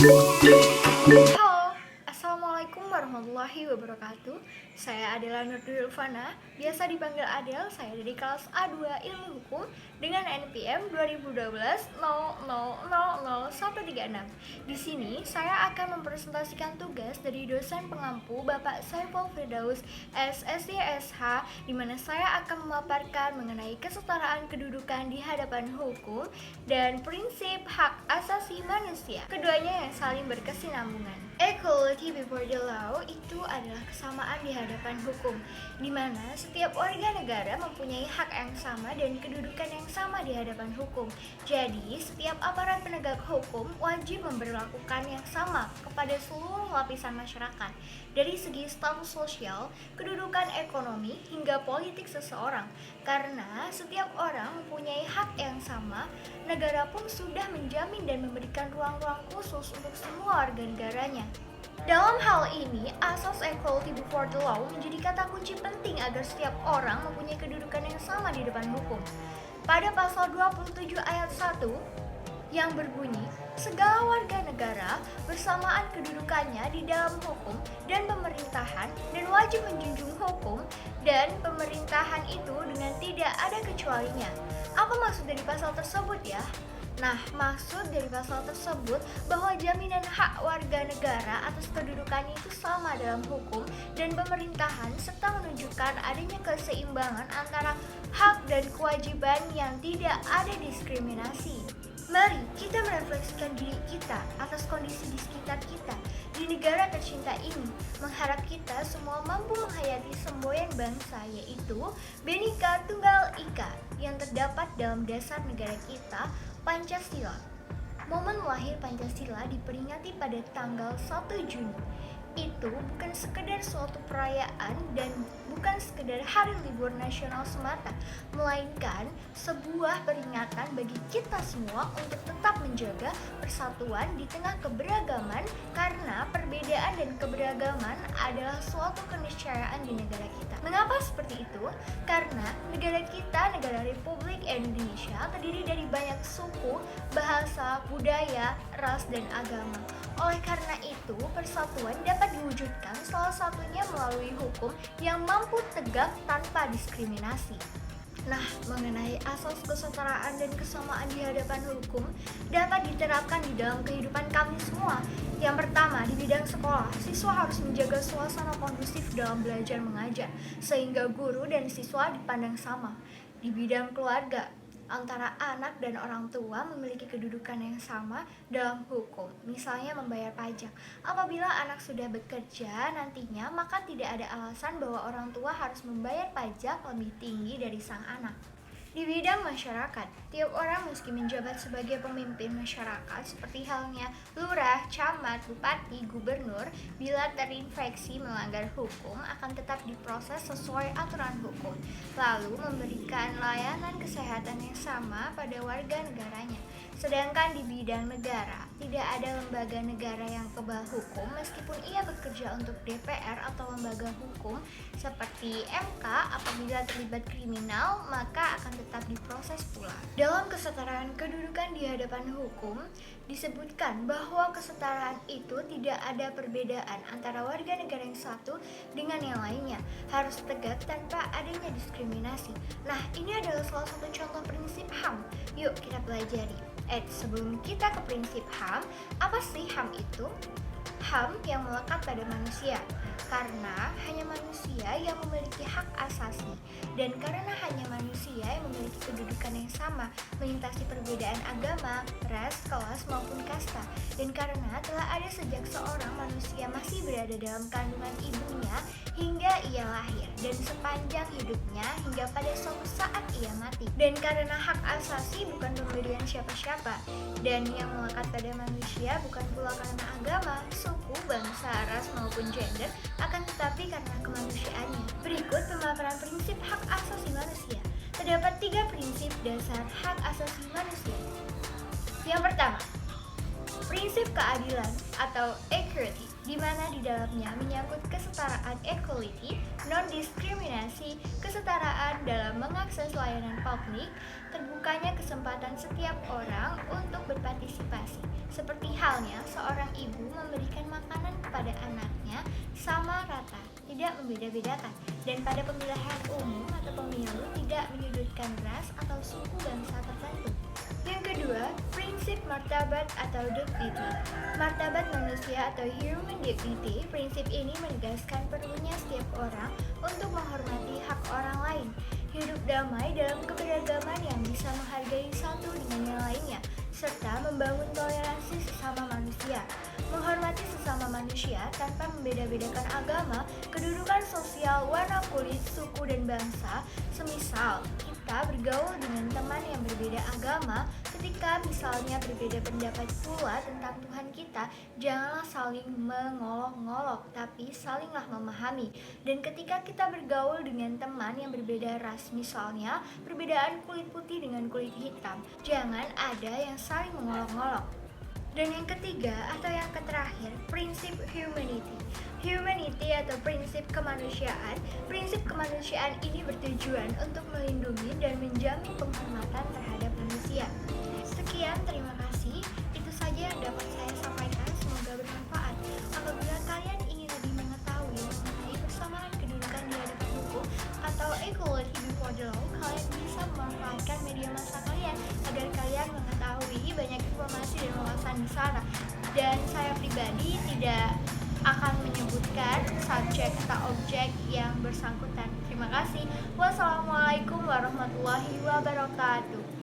Halo, Assalamualaikum warahmatullahi wabarakatuh. Saya Adela Nurdulfana, biasa dipanggil Adel. Saya dari kelas A2 Ilmu Hukum dengan NPM 2012-00000136. Di sini saya akan mempresentasikan tugas dari dosen pengampu Bapak Saiful Firdaus SSDSH, di mana saya akan memaparkan mengenai kesetaraan kedudukan di hadapan hukum dan prinsip hak asasi manusia. Keduanya yang saling berkesinambungan. Equality before the law itu adalah kesamaan di hadapan hukum, di mana setiap warga negara mempunyai hak yang sama dan kedudukan yang sama di hadapan hukum. Jadi, setiap aparat penegak hukum wajib memberlakukan yang sama kepada seluruh lapisan masyarakat, dari segi status sosial, kedudukan ekonomi, hingga politik seseorang. Karena setiap orang mempunyai hak yang sama, negara pun sudah menjamin dan memberikan ruang-ruang khusus untuk semua warga negaranya. Dalam hal ini, asas equality before the law menjadi kata kunci penting agar setiap orang mempunyai kedudukan yang sama di depan hukum. Pada pasal 27 ayat 1 yang berbunyi, segala warga negara bersamaan kedudukannya di dalam hukum dan pemerintahan dan wajib menjunjung hukum dan pemerintahan itu dengan tidak ada kecualinya. Apa maksud dari pasal tersebut ya? Nah, maksud dari pasal tersebut bahwa jaminan hak warga negara atas kedudukannya itu sama dalam hukum dan pemerintahan serta menunjukkan adanya keseimbangan antara hak dan kewajiban yang tidak ada diskriminasi. Mari kita merefleksikan diri kita atas kondisi di sekitar kita di negara tercinta ini, mengharap kita semua mampu menghayati semboyan bangsa, yaitu Bhinneka Tunggal Ika yang terdapat dalam dasar negara kita, Pancasila. Momen lahir Pancasila diperingati pada tanggal 1 Juni. Itu bukan sekedar suatu perayaan dan bukan sekedar hari libur nasional semata, melainkan sebuah peringatan bagi kita semua untuk tetap menjaga persatuan di tengah keberagaman, karena perbedaan dan keberagaman adalah suatu keniscayaan di negara kita. Mengapa seperti itu? Karena negara kita, negara Republik Indonesia, terdiri dari banyak suku, bahasa, budaya, ras, dan agama. Oleh karena itu, persatuan dapat diwujudkan salah satunya melalui hukum yang mampu tegak tanpa diskriminasi. Nah, mengenai asas kesetaraan dan kesamaan di hadapan hukum dapat diterapkan di dalam kehidupan kami semua. Yang pertama, di bidang sekolah, siswa harus menjaga suasana kondusif dalam belajar mengajar, sehingga guru dan siswa dipandang sama. Di bidang keluarga, antara anak dan orang tua memiliki kedudukan yang sama dalam hukum, misalnya membayar pajak. Apabila anak sudah bekerja nantinya, maka tidak ada alasan bahwa orang tua harus membayar pajak lebih tinggi dari sang anak. Di bidang masyarakat, tiap orang meski menjabat sebagai pemimpin masyarakat seperti halnya lurah, camat, bupati, gubernur, bila terinfeksi melanggar hukum akan tetap diproses sesuai aturan hukum, lalu memberikan layanan kesehatan yang sama pada warga negaranya. Sedangkan di bidang negara, tidak ada lembaga negara yang kebal hukum meskipun ia bekerja untuk DPR atau lembaga hukum seperti MK. Apabila terlibat kriminal, maka akan tetap diproses pula. Dalam kesetaraan kedudukan di hadapan hukum, disebutkan bahwa kesetaraan itu tidak ada perbedaan antara warga negara yang satu dengan yang lainnya, harus tegak tanpa adanya diskriminasi. Nah, ini adalah salah satu contoh prinsip HAM. Yuk kita pelajari. Sebelum kita ke prinsip HAM, apa sih HAM itu? HAM yang melekat pada manusia, karena hanya manusia yang memiliki hak asasi, dan karena hanya manusia yang memiliki kedudukan yang sama, melintasi perbedaan agama, ras, kelas, maupun kasta, dan karena telah ada sejak seorang manusia masih berada dalam kandungan ibunya hingga ia lahir, dan sepanjang hidupnya hingga pada suatu saat ia mati. Dan karena hak asasi bukan pemberian siapa-siapa, dan yang melekat pada manusia bukan pula karena agama, suku, bangsa, ras, maupun gender, akan tetapi karena kemanusiaannya. Berikut pemaparan prinsip hak asasi manusia. Terdapat 3 prinsip dasar hak asasi manusia. Yang pertama, Prinsip keadilan atau equity, di mana di dalamnya menyangkut kesetaraan equality, non-diskriminasi, kesetaraan dalam mengakses layanan publik, terbukanya kesempatan setiap orang untuk berpartisipasi. Seperti halnya seorang ibu memberikan makanan kepada anaknya sama rata, tidak membeda-bedakan, dan pada pemilihan umum atau pemilu tidak menyudutkan ras atau suku bangsa tertentu. Yang kedua, prinsip martabat atau dignity. Martabat manusia atau human dignity, prinsip ini menegaskan perlunya setiap orang untuk menghormati hak orang lain, hidup damai dalam keberagaman yang bisa menghargai satu dengan yang lainnya, serta membangun toleransi sesama manusia. Menghormati sesama manusia tanpa membeda-bedakan agama, kedudukan sosial, warna kulit, suku, dan bangsa. Semisal, kita bergaul dengan teman yang berbeda agama, ketika misalnya berbeda pendapat pula tentang Tuhan kita, janganlah saling mengolok-ngolok, tapi salinglah memahami. Dan ketika kita bergaul dengan teman yang berbeda ras, misalnya perbedaan kulit putih dengan kulit hitam, jangan ada yang saling mengolok-ngolok. Dan yang ketiga atau yang terakhir, prinsip humanity. Humanity atau prinsip kemanusiaan. Prinsip kemanusiaan ini bertujuan untuk melindungi dan menjamin penghormatan terhadap manusia. Sekian, terima kasih. Itu saja yang dapat saya sampaikan. Semoga bermanfaat. Apabila kalian ingin lebih mengetahui mengenai persamaan kedudukan di hadapan hukum atau equality before the law, kalian bisa memanfaatkan media massa kalian agar kalian mengetahui banyak informasi dan wawasan di sana. Dan saya pribadi tidak akan menyebutkan subjek atau objek yang bersangkutan. Terima kasih. Wassalamualaikum warahmatullahi wabarakatuh.